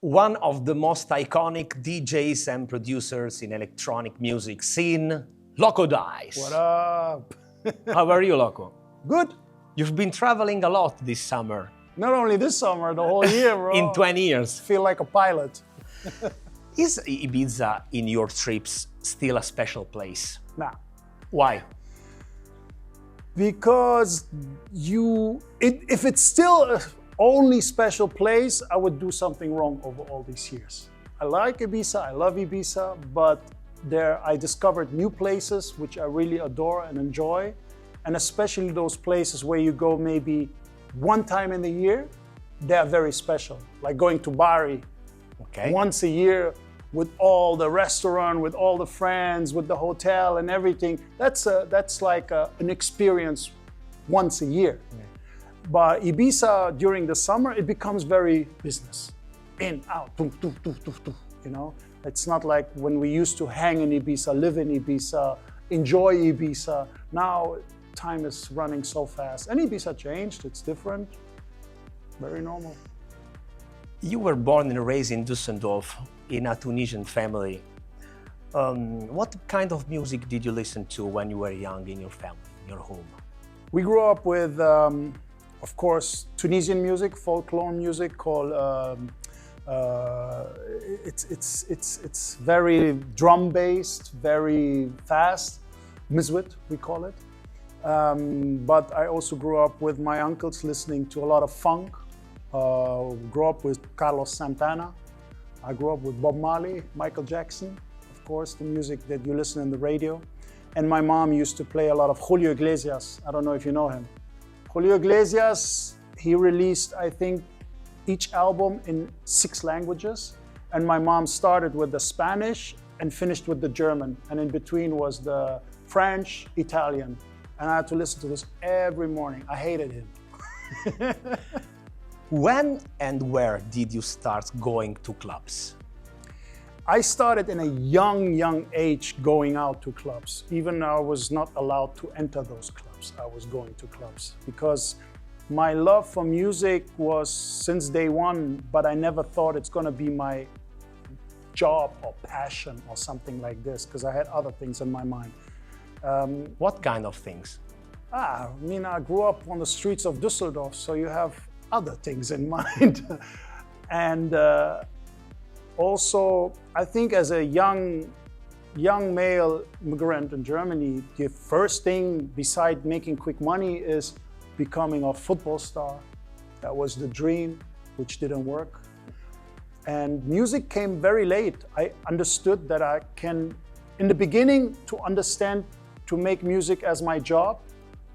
one of the most iconic DJs and producers in electronic music scene, Loco Dice. What up? How are you, Loco? Good. You've been traveling a lot this summer. Not only this summer, the whole year, bro. In 20 years. Feel like a pilot. Is Ibiza in your trips still a special place? Nah. Why? Because if it's still a only special place, I would do something wrong over all these years. I like Ibiza, I love Ibiza, but there I discovered new places which I really adore and enjoy. And especially those places where you go maybe one time in the year, they're very special. Like going to Bari once a year with all the restaurant, with all the friends, with the hotel and everything. That's like an experience once a year. Yeah. But Ibiza during the summer, it becomes very business. In, out, you know? It's not like when we used to hang in Ibiza, live in Ibiza, enjoy Ibiza. Now time is running so fast. And Ibiza changed, it's different, very normal. You were born and raised in Düsseldorf in a Tunisian family. What kind of music did you listen to when you were young in your family, in your home? We grew up with, of course, Tunisian music, folklore music called, it's very drum-based, very fast, m2o, we call it. But I also grew up with my uncles listening to a lot of funk. Grew up with Carlos Santana. I grew up with Bob Marley, Michael Jackson, of course, the music that you listen on the radio. And my mom used to play a lot of Julio Iglesias. I don't know if you know him. Julio Iglesias, he released, I think, each album in 6 languages. And my mom started with the Spanish and finished with the German. And in between was the French, Italian. And I had to listen to this every morning. I hated him. When and where did you start going to clubs? I started in a young age going out to clubs. Even though I was not allowed to enter those clubs, I was going to clubs. Because my love for music was since day one, but I never thought it's gonna be my job or passion or something like this, because I had other things in my mind. What kind of things? I mean, I grew up on the streets of Düsseldorf, so you have other things in mind. And also, I think as a young male immigrant in Germany, the first thing beside making quick money is becoming a football star. That was the dream, which didn't work. And music came very late. I understood that I can, in the beginning, to make music as my job,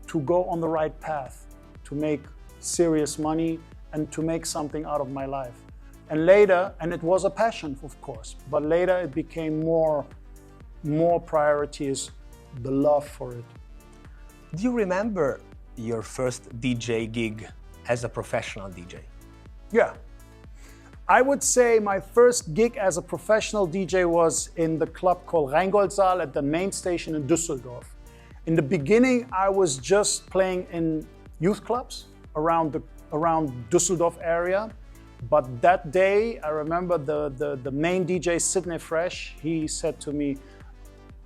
to go on the right path, to make serious money and to make something out of my life. And later, and it was a passion, of course, but later it became more priority is the love for it. Do you remember your first DJ gig as a professional DJ? Yeah. I would say my first gig as a professional DJ was in the club called Rheingoldsaal at the main station in Düsseldorf. In the beginning, I was just playing in youth clubs around Düsseldorf area. But that day, I remember the main DJ, Sidney Fresh, he said to me,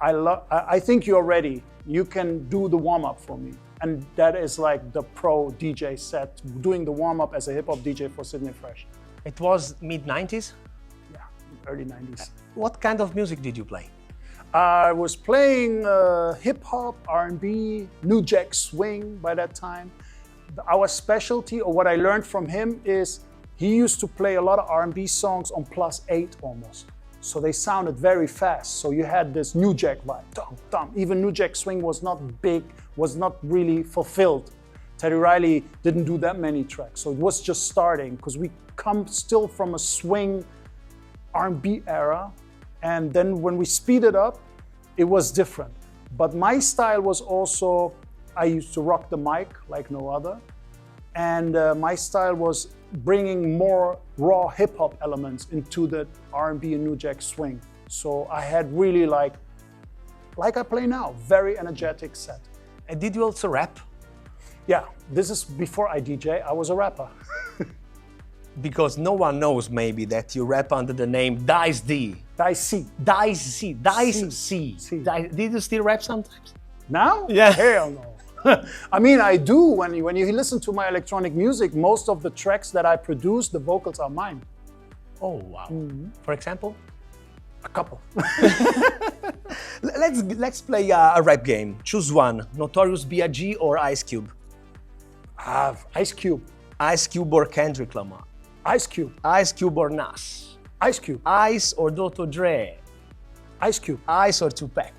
I think you're ready. You can do the warm-up for me. And that is like the pro DJ set, doing the warm-up as a hip-hop DJ for Sidney Fresh. It was mid-90s? Yeah, early 90s. What kind of music did you play? I was playing hip-hop, R&B, New Jack Swing by that time. Our specialty, or what I learned from him, is he used to play a lot of R&B songs on +8 almost. So they sounded very fast. So you had this New Jack vibe, dum, dum. Even New Jack Swing was not big, was not really fulfilled. Teddy Riley didn't do that many tracks. So it was just starting, because we come still from a swing R&B era. And then when we speed it up, it was different. But my style was also, I used to rock the mic like no other. And my style was bringing more raw hip-hop elements into the R&B and New Jack Swing. So I had really like I play now, very energetic set. And did you also rap? Yeah, this is before I DJ, I was a rapper. Because no one knows maybe that you rap under the name Dice D. Dice. Dice C. Did you still rap sometimes? Now? Yeah. Hell no. I mean, I do. When you listen to my electronic music, most of the tracks that I produce, the vocals are mine. Oh, wow. For example? A couple. Let's play a rap game. Choose one, Notorious B.I.G. or Ice Cube? Ice Cube. Ice Cube or Kendrick Lamar? Ice Cube. Ice Cube or Nas? Ice Cube. Ice or Dr. Dre? Ice Cube. Ice or Tupac?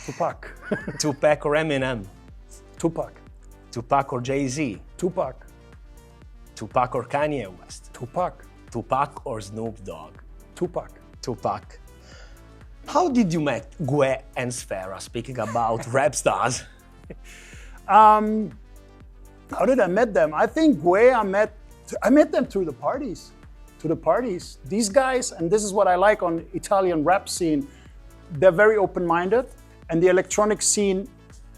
Tupac. Tupac or Eminem? Tupac. Tupac or Jay-Z? Tupac. Tupac or Kanye West? Tupac. Tupac or Snoop Dogg? Tupac. Tupac. How did you meet Gue and Sfera, speaking about rap stars? How did I met them? I think Gue, I met them through the parties. These guys, and this is what I like on Italian rap scene, they're very open-minded, and the electronic scene,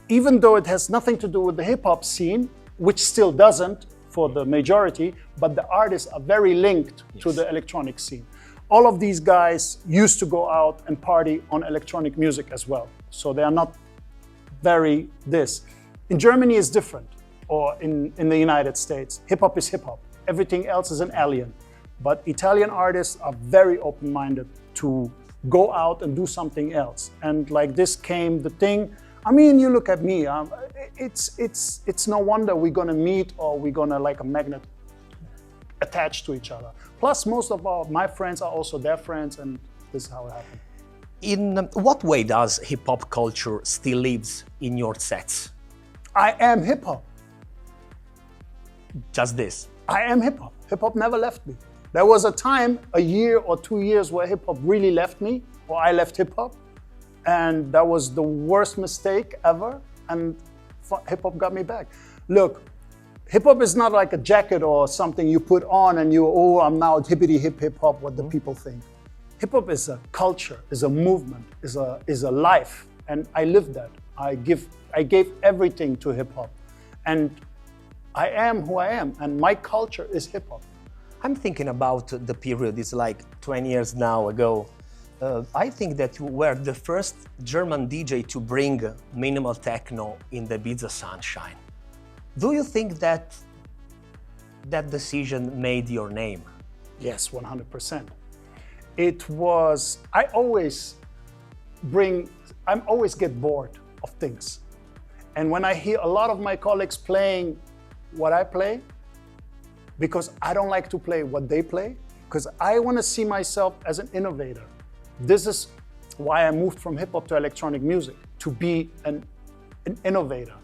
even though it has nothing to do with the hip-hop scene, which still doesn't for the majority, but the artists are very linked to the electronic scene. All of these guys used to go out and party on electronic music as well. So they are not very this. In Germany it's different, or in the United States. Hip-hop is hip-hop. Everything else is an alien. But Italian artists are very open-minded to go out and do something else. And like this came the thing. I mean, you look at me, it's no wonder we're gonna meet or we're gonna like a magnet attached to each other. Plus, most of my friends are also their friends, and this is how it happened. In what way does hip-hop culture still lives in your sets? I am hip-hop. Just this? I am hip-hop. Hip-hop never left me. There was a time, a year or 2 years, where hip-hop really left me, or I left hip-hop, and that was the worst mistake ever, and hip-hop got me back. Look, hip-hop is not like a jacket or something you put on and oh, I'm now hippity hip-hop, what the people think. Hip-hop is a culture, is a movement, is a life, and I live that. I gave everything to hip-hop, and I am who I am, and my culture is hip-hop. I'm thinking about the period, it's like 20 years now ago. I think that you were the first German DJ to bring minimal techno in the Ibiza sunshine. Do you think that that decision made your name? Yes, 100%. It was, I always get bored of things. And when I hear a lot of my colleagues playing what I play, because I don't like to play what they play, because I want to see myself as an innovator. This is why I moved from hip hop to electronic music, to be an innovator,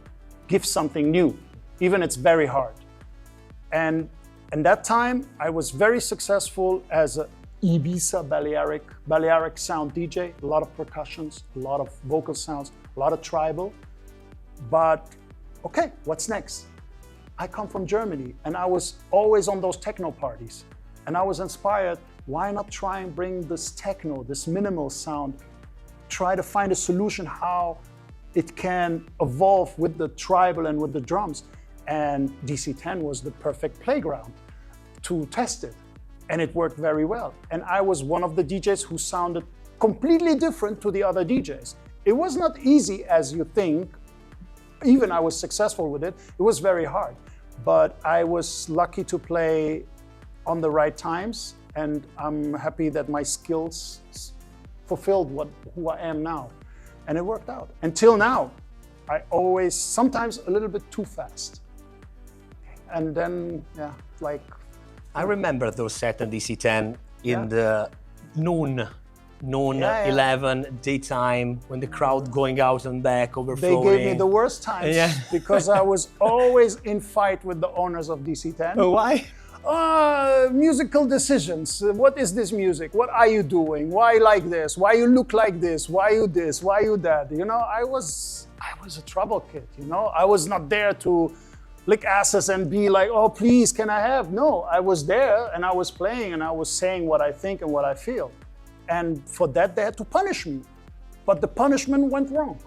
give something new, even it's very hard. And in that time, I was very successful as a Ibiza Balearic sound DJ, a lot of percussions, a lot of vocal sounds, a lot of tribal. But okay, what's next? I come from Germany, and I was always on those techno parties. And I was inspired, why not try and bring this techno, this minimal sound, try to find a solution how it can evolve with the tribal and with the drums. And DC-10 was the perfect playground to test it. And it worked very well. And I was one of the DJs who sounded completely different to the other DJs. It was not easy as you think. Even I was successful with it. It was very hard. But I was lucky to play on the right times, and I'm happy that my skills fulfilled who I am now. And it worked out. Until now, I always, sometimes a little bit too fast. And then, yeah, like... I remember those sets on DC-10 in the noon 11 daytime, when the crowd going out and back, overflowing. They gave me the worst times because I was always in fight with the owners of DC-10. Oh, why? Musical decisions. What is this music? What are you doing? Why like this? Why you look like this? Why you this? Why you that? You know, I was a trouble kid, you know? I was not there to lick asses and be like, oh, please, can I have? No, I was there and I was playing and I was saying what I think and what I feel. And for that, they had to punish me. But the punishment went wrong.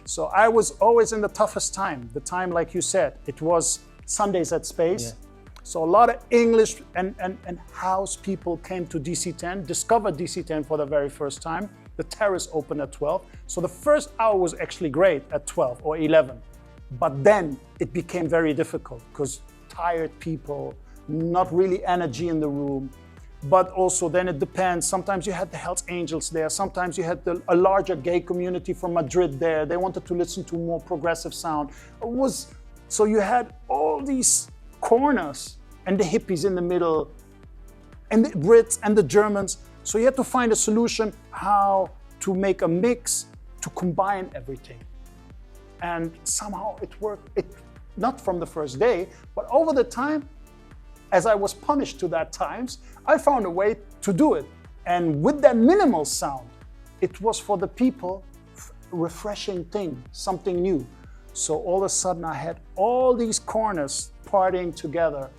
So I was always in the toughest time. The time, like you said, it was Sundays at Space. So a lot of English and house people came to DC-10, discovered DC-10 for the very first time. The terrace opened at 12. So the first hour was actually great at 12 or 11. But then it became very difficult because tired people, not really energy in the room. But also then it depends. Sometimes you had the Hells Angels there. Sometimes you had a larger gay community from Madrid there. They wanted to listen to more progressive sound. So you had all these corners and the hippies in the middle and the Brits and the Germans. So you had to find a solution how to make a mix to combine everything. And somehow it worked, not from the first day, but over the time, as I was punished to that times, I found a way to do it. And with that minimal sound, it was for the people a refreshing thing, something new. So all of a sudden I had all these corners partying together.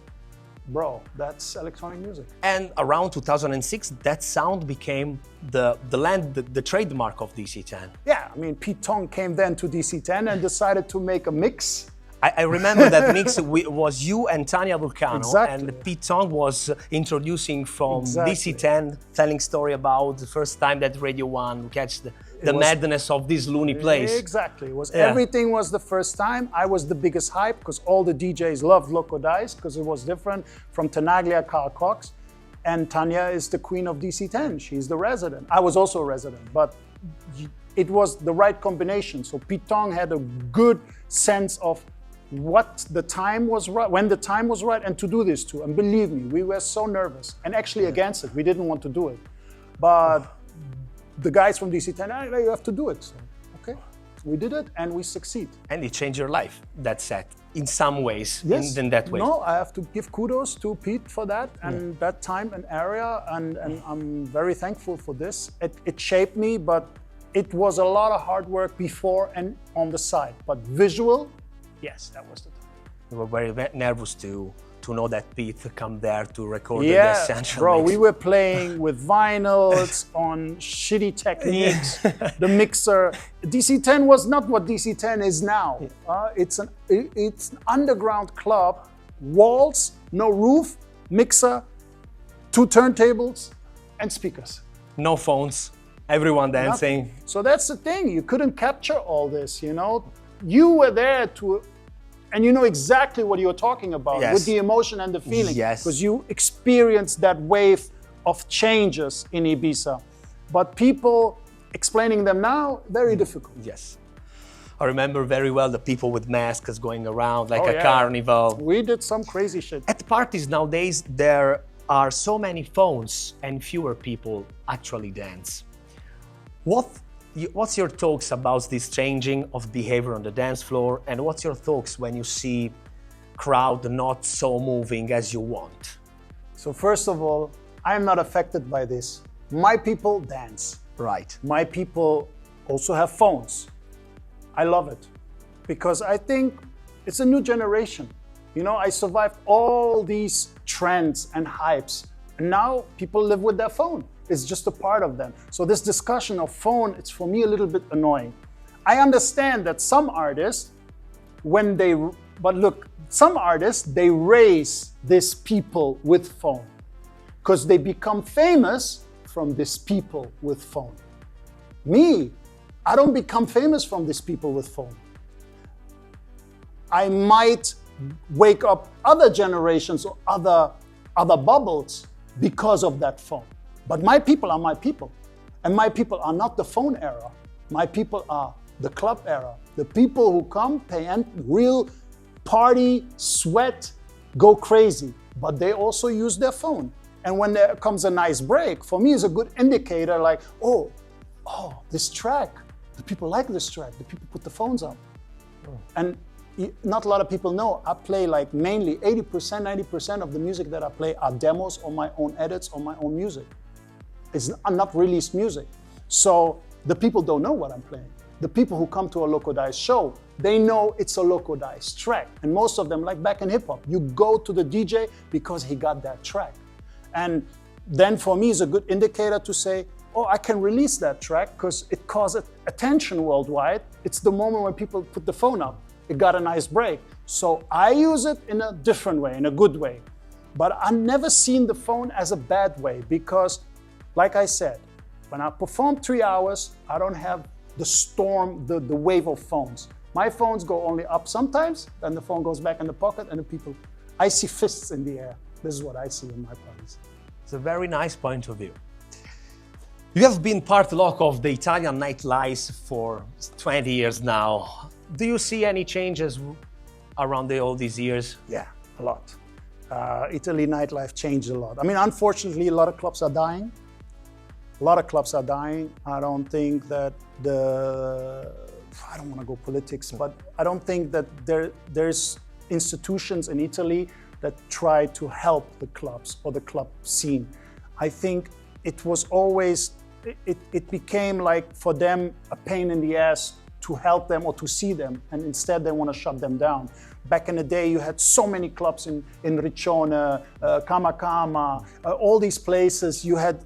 Bro, that's electronic music. And around 2006, that sound became the trademark of DC-10. Yeah, I mean, Pete Tong came then to DC-10 and decided to make a mix. I remember that mix was you and Tanya Vulcano, Exactly. and Pete Tong was introducing from Exactly. DC-10, telling story about the first time that Radio 1 catch the madness of this loony place. Exactly. Everything was the first time. I was the biggest hype because all the DJs loved Loco Dice because it was different from Tenaglia, Carl Cox. And Tanya is the queen of DC-10. She's the resident. I was also a resident, but it was the right combination. So Pete Tong had a good sense of what the time was right, when the time was right, and to do this too. And believe me, we were so nervous and actually against it. We didn't want to do it. But the guys from DC-10, you have to do it. So, okay, we did it and we succeed. And it changed your life, that set, in some ways, Yes. in that way. No, I have to give kudos to Pete for that and that time and area, and I'm very thankful for this. It shaped me, but it was a lot of hard work before and on the side. But visual, yes, that was the time. We were very nervous to know that Pete come there to record the Yeah, essential bro, mix. we were playing with vinyls on shitty techniques, the mixer. DC-10 was not what DC-10 is now. It's an underground club, walls, no roof, mixer, 2 turntables, and speakers. No phones, everyone dancing. Nothing. So that's the thing, you couldn't capture all this, you know? You were there and you know exactly what you're talking about, Yes. with the emotion and the feeling. Yes. Because you experienced that wave of changes in Ibiza. But people explaining them now, very difficult. Yes. I remember very well the people with masks going around like Oh, a yeah. carnival. We did some crazy shit. At parties nowadays, there are so many phones and fewer people actually dance. What's your thoughts about this changing of behavior on the dance floor, and what's your thoughts when you see crowd not so moving as you want? So first of all, I am not affected by this. My people dance. Right. My people also have phones. I love it because I think it's a new generation. You know, I survived all these trends and hypes, and now people live with their phone. It's just a part of them. So this discussion of phone, it's for me a little bit annoying. I understand that some artists, some artists, they raise these people with phone because they become famous from these people with phone. Me, I don't become famous from these people with phone. I might wake up other generations or other bubbles because of that phone. But my people are my people. And my people are not the phone era. My people are the club era. The people who come, pay and real party, sweat, go crazy. But they also use their phone. And when there comes a nice break, for me it's a good indicator like, oh, this track, the people like this track, the people put the phones on. Oh. And not a lot of people know, I play like mainly 80%, 90% of the music that I play are demos or my own edits or my own music. It's not released music. So the people don't know what I'm playing. The people who come to a Loco Dice show, they know it's a Loco Dice track. And most of them, like back in hip hop, you go to the DJ because he got that track. And then for me, it's a good indicator to say, oh, I can release that track because it caused attention worldwide. It's the moment when people put the phone up. It got a nice break. So I use it in a different way, in a good way. But I've never seen the phone as a bad way because, like I said, when I perform 3 hours, I don't have the storm, the wave of phones. My phones go only up sometimes, then the phone goes back in the pocket and the people, I see fists in the air. This is what I see in my parties. It's a very nice point of view. You have been part, Loco, of the Italian nightlife for 20 years now. Do you see any changes around all these years? Yeah, a lot. Italy nightlife changed a lot. I mean, unfortunately, a lot of clubs are dying. A lot of clubs are dying. I don't think that I don't want to go politics, but I don't think that there's institutions in Italy that try to help the clubs or the club scene. I think it was always, it became like for them a pain in the ass to help them or to see them, and instead they want to shut them down. Back in the day, you had so many clubs in Riccione, Kama, all these places. You had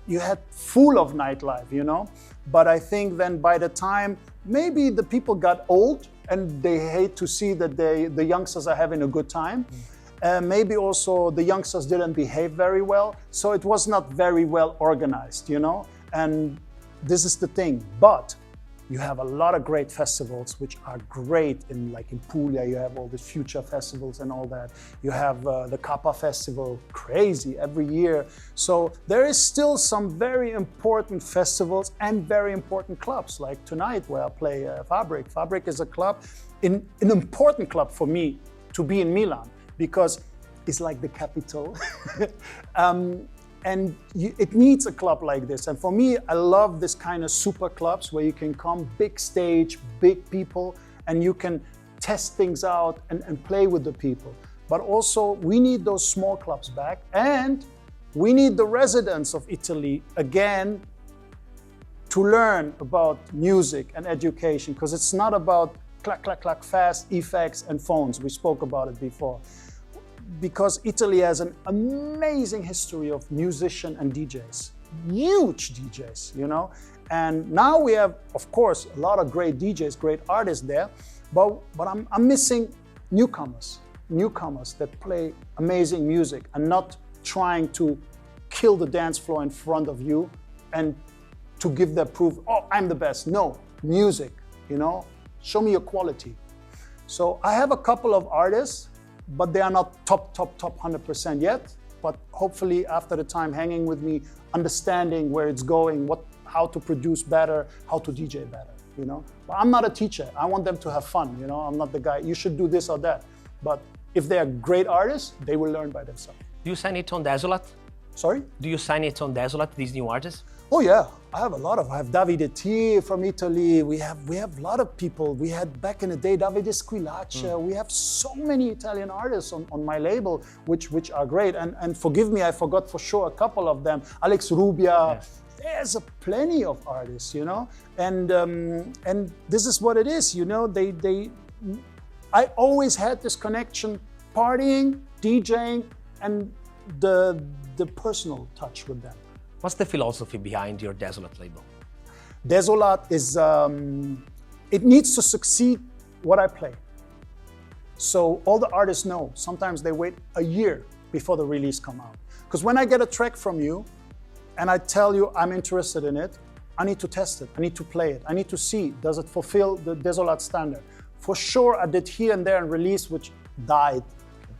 full of nightlife, you know. But I think then by the time maybe the people got old and they hate to see that the youngsters are having a good time. Maybe also the youngsters didn't behave very well, so it was not very well organized, you know. And this is the thing. But you have a lot of great festivals which are great in Puglia. You have all the future festivals and all that. You have the Kappa festival, crazy every year. So there is still some very important festivals and very important clubs, like tonight where I play Fabric. Fabric is a club, an important club for me to be in Milan because it's like the capital. And it needs a club like this. And for me, I love this kind of super clubs where you can come, big stage, big people, and you can test things out and play with the people. But also, we need those small clubs back, and we need the residents of Italy again to learn about music and education, because it's not about clack, clack, clack, fast effects and phones. We spoke about it before. Because Italy has an amazing history of musicians and DJs, huge DJs, you know. And now we have, of course, a lot of great DJs, great artists there, but I'm missing newcomers that play amazing music and not trying to kill the dance floor in front of you and to give their proof, oh, I'm the best. No, music, you know, show me your quality. So I have a couple of artists, but they are not top 100% yet. But hopefully after the time hanging with me, understanding where it's going, how to produce better, how to DJ better, you know. But I'm not a teacher. I want them to have fun, you know. I'm not the guy, you should do this or that. But if they are great artists, they will learn by themselves. Do you sign it on Desolat? Sorry? Do you sign it on Desolat, these new artists? Oh yeah, I have a lot of. I have Davide T from Italy. We have a lot of people. We had back in the day Davide Squillace. We have so many Italian artists on my label, which are great. And forgive me, I forgot for sure a couple of them. Alex Rubia. Yes. There's plenty of artists, you know. And this is what it is, you know. I always had this connection, partying, DJing, and the personal touch with them. What's the philosophy behind your Desolat label? Desolat is, it needs to succeed what I play. So all the artists know, sometimes they wait a year before the release come out. Because when I get a track from you and I tell you I'm interested in it, I need to test it, I need to play it, I need to see, does it fulfill the Desolat standard? For sure I did here and there and release which died,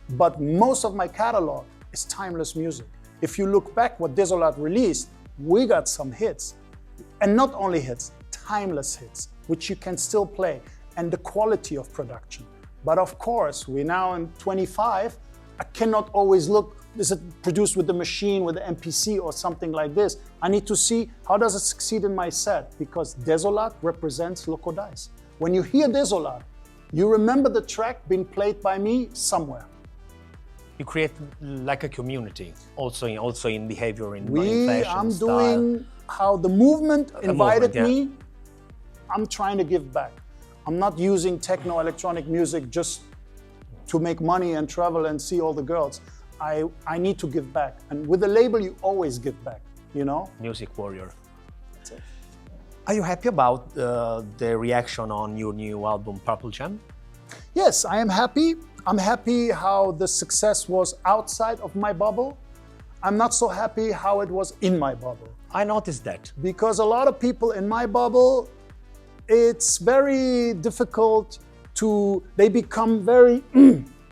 but most of my catalog is timeless music. If you look back what Desolat released, we got some hits. And not only hits, timeless hits, which you can still play, and the quality of production. But of course, we're now in 25, I cannot always look, is it produced with the machine, with the MPC or something like this? I need to see how does it succeed in my set, because Desolat represents Loco Dice. When you hear Desolat, you remember the track being played by me somewhere. You create like a community, also in behavior, in fashion, I'm style. doing how the movement invited yeah. me. I'm trying to give back. I'm not using techno electronic music just to make money and travel and see all the girls. I need to give back. And with the label, you always give back, you know? Music warrior. That's it. Are you happy about the reaction on your new album, Purple Jam? Yes, I am happy. I'm happy how the success was outside of my bubble. I'm not so happy how it was in my bubble. I noticed that. Because a lot of people in my bubble, it's very difficult they become very,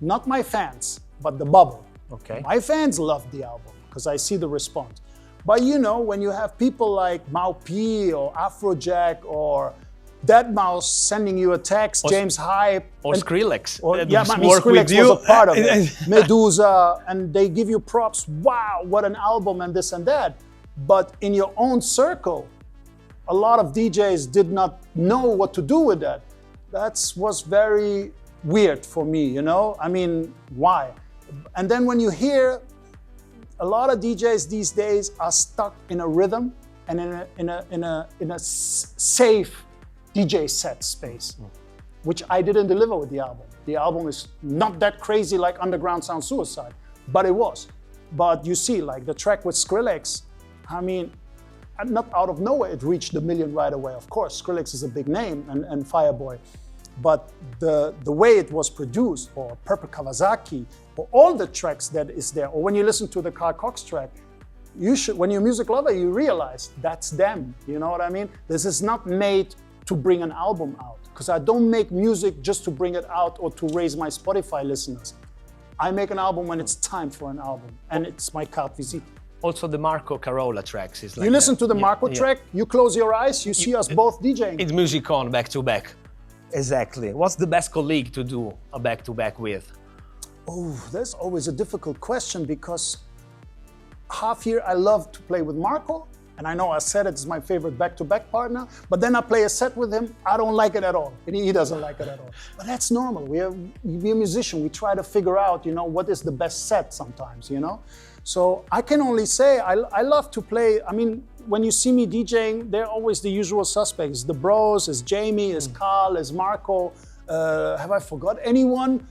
not my fans, but the bubble. Okay. My fans love the album because I see the response. But you know, when you have people like m2o or Afrojack or deadmau5 sending you a text, James Hype. Or Skrillex. Skrillex was a part of it. m2o, and they give you props. Wow, what an album and this and that. But in your own circle, a lot of DJs did not know what to do with that. That was very weird for me, you know? I mean, why? And then when you hear a lot of DJs these days are stuck in a rhythm and in a safe DJ set space, which I didn't deliver with the album. The album is not that crazy like Underground Sound Suicide, but it was. But you see, like the track with Skrillex, I mean, not out of nowhere, it reached the million right away. Of course, Skrillex is a big name and Fireboy. But the way it was produced, or Purple Kawasaki, or all the tracks that is there, or when you listen to the Carl Cox track, you should, when you're a music lover, you realize that's them, you know what I mean? This is not made to bring an album out, because I don't make music just to bring it out or to raise my Spotify listeners. I make an album when it's time for an album, and it's my carte visite. Also the Marco Carola tracks is like you listen to the Marco track, you close your eyes, you see us both DJing. It's music on back to back. Exactly. What's the best colleague to do a back-to-back with? Oh, that's always a difficult question, because half year I love to play with Marco, and I know I said it's my favorite back-to-back partner, but then I play a set with him, I don't like it at all, and he doesn't like it at all. But that's normal. We're a musician. We try to figure out, you know, what is the best set sometimes, you know? So I can only say I love to play. I mean, when you see me DJing, they're always the usual suspects. The bros, is Jamie, is Carl, is Marco. Have I forgot anyone?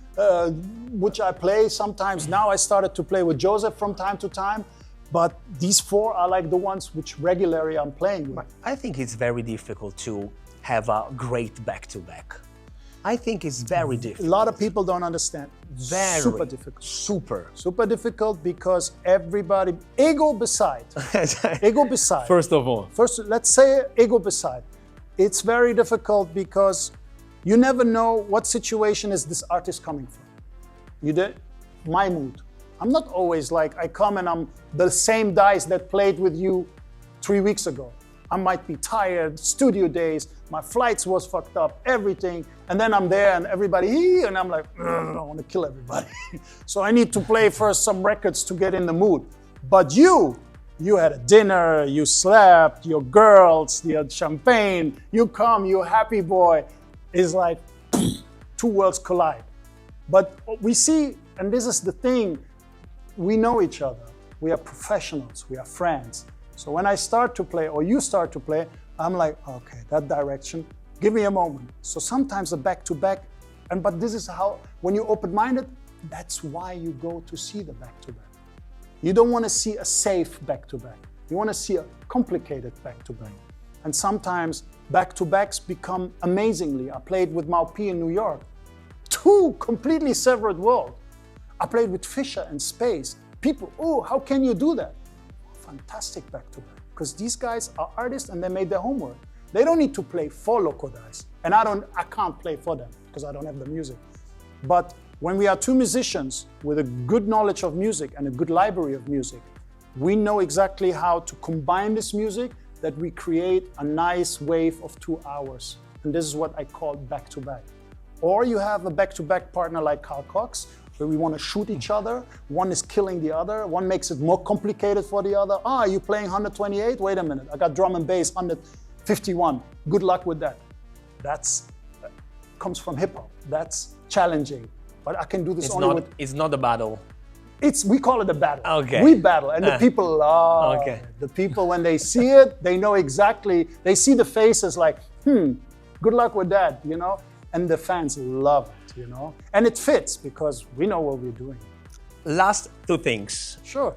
Which I play sometimes. Now I started to play with Joseph from time to time. But these four are like the ones which regularly I'm playing with. I think it's very difficult to have a great back-to-back. I think it's very difficult. A lot of people don't understand. Very. Super difficult. Super difficult, because everybody, ego beside. Ego beside. First of all. First, let's say ego beside. It's very difficult because you never know what situation is this artist coming from. My mood. I'm not always like, I come and I'm the same dice that played with you 3 weeks ago. I might be tired, studio days, my flights was fucked up, everything. And then I'm there and everybody, and I'm like, I want to kill everybody. So I need to play first some records to get in the mood. But you had a dinner, you slept, your girls, you had champagne, you come, you're happy boy. It's like two worlds collide. But we see, and this is the thing, we know each other. We are professionals, we are friends. So when I start to play, or you start to play, I'm like, okay, that direction, give me a moment. So sometimes a back-to-back, but this is how, when you're open-minded, that's why you go to see the back-to-back. You don't want to see a safe back-to-back. You want to see a complicated back-to-back. And sometimes back-to-backs become amazingly. I played with m2o in New York. Two completely separate worlds. I played with Fisher in Space. People, oh, how can you do that? Fantastic back-to-back, because these guys are artists and they made their homework. They don't need to play for Loco Dice, and I can't play for them because I don't have the music. But when we are two musicians with a good knowledge of music and a good library of music, we know exactly how to combine this music that we create a nice wave of 2 hours. And this is what I call back-to-back. Or you have a back-to-back partner like Carl Cox, where we want to shoot each other. One is killing the other. One makes it more complicated for the other. Ah, you playing 128? Wait a minute, I got drum and bass 151. Good luck with that. That's comes from hip hop. That's challenging. But I can do this It's not a battle. We call it a battle. Okay. We battle, and the people love it. The people, when they see it, they know exactly. They see the faces like, good luck with that, you know? And the fans love it, you know? And it fits because we know what we're doing. Last two things. Sure.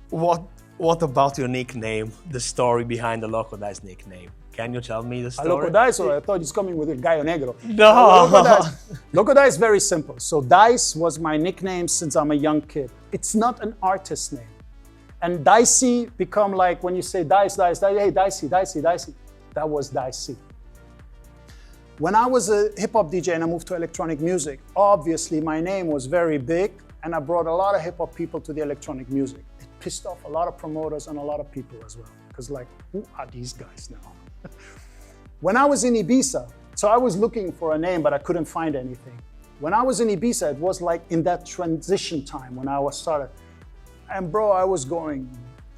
What about your nickname, the story behind the Loco Dice nickname? Can you tell me the story? Loco Dice, or I thought he's coming with a Gallo Negro. No. Loco Dice. Loco Dice is very simple. So Dice was my nickname since I'm a young kid. It's not an artist name. And Dicey become like when you say Dice, Dice, Dice, hey, Dicey, Dicey, Dicey. That was Dicey. When I was a hip-hop DJ and I moved to electronic music, obviously my name was very big and I brought a lot of hip-hop people to the electronic music. It pissed off a lot of promoters and a lot of people as well. Because like, who are these guys now? When I was in Ibiza, so I was looking for a name, but I couldn't find anything. When I was in Ibiza, it was like in that transition time when I was started. And bro, I was going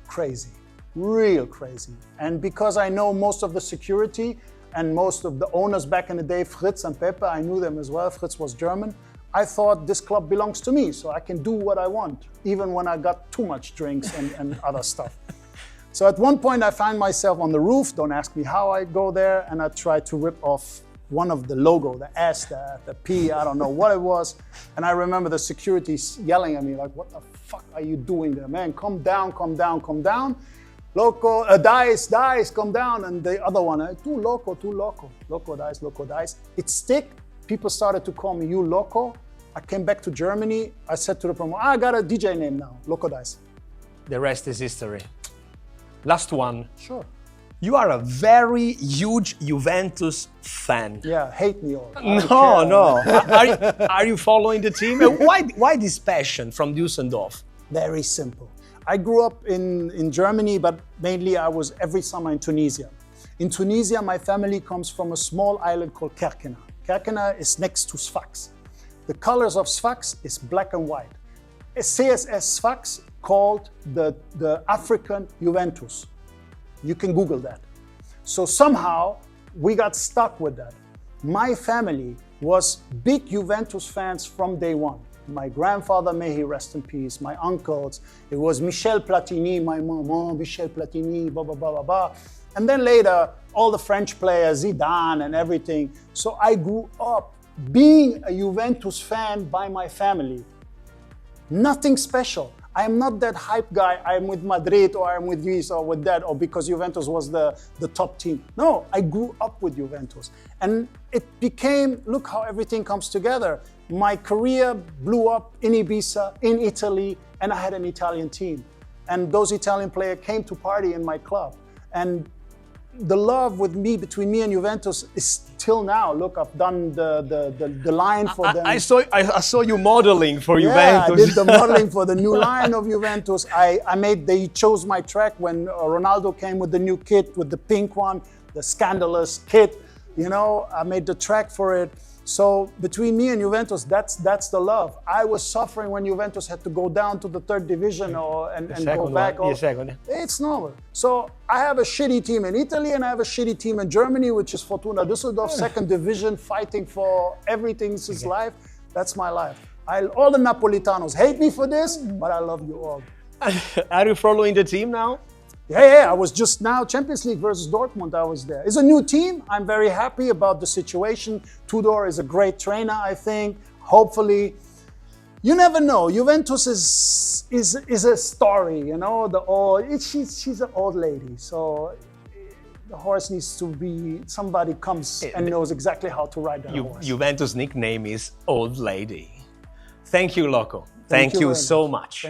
crazy, real crazy. And because I know most of the security and most of the owners back in the day, Fritz and Pepe, I knew them as well. Fritz was German. I thought this club belongs to me, so I can do what I want, even when I got too much drinks and other stuff. So at one point I find myself on the roof, don't ask me how I go there, and I try to rip off one of the logo, the S, the P, I don't know what it was. And I remember the security yelling at me like, what the fuck are you doing there, man? Come down, come down, come down. Loco, Dice, Dice, come down. And the other one, too loco, Loco Dice, Loco Dice. It stick, people started to call me you Loco. I came back to Germany, I said to the promoter, I got a DJ name now, Loco Dice. The rest is history. Last one. Sure. You are a very huge Juventus fan. Yeah, hate me all. No. Are you following the team? Why this passion from Düsseldorf? Very simple. I grew up in Germany, but mainly I was every summer in Tunisia. In Tunisia, my family comes from a small island called Kerkena. Kerkena is next to Sfax. The colors of Sfax is black and white. A CSS Sfax called the African Juventus. You can Google that. So somehow we got stuck with that. My family was big Juventus fans from day one. My grandfather, may he rest in peace, my uncles, it was Michel Platini, my mom, Michel Platini, blah, blah, blah, blah, blah. And then later, all the French players, Zidane and everything. So I grew up being a Juventus fan by my family. Nothing special. I am not that hype guy, I'm with Madrid or I'm with this or with that, or because Juventus was the top team. No, I grew up with Juventus. And it became, look how everything comes together. My career blew up in Ibiza, in Italy, and I had an Italian team. And those Italian players came to party in my club. And the love with me, between me and Juventus is till now. Look, I've done the line for them. I saw you modeling for Yeah, Juventus. I did the modeling for the new line of Juventus. They chose my track when Ronaldo came with the new kit, with the pink one, the scandalous kit. You know, I made the track for it. So between me and Juventus, that's the love. I was suffering when Juventus had to go down to the third division and go back. It's normal. So I have a shitty team in Italy and I have a shitty team in Germany, which is Fortuna Düsseldorf, second division, fighting for everything since life. That's my life. All the Napolitanos hate me for this, but I love you all. Are you following the team now? Yeah, I was just now, Champions League versus Dortmund, I was there. It's a new team. I'm very happy about the situation. Tudor is a great trainer, I think. Hopefully, you never know. Juventus is a story, you know. She's an old lady, so the horse needs to be, somebody comes and knows exactly how to ride that horse. Juventus' nickname is Old Lady. Thank you, Loco. Thank you so much.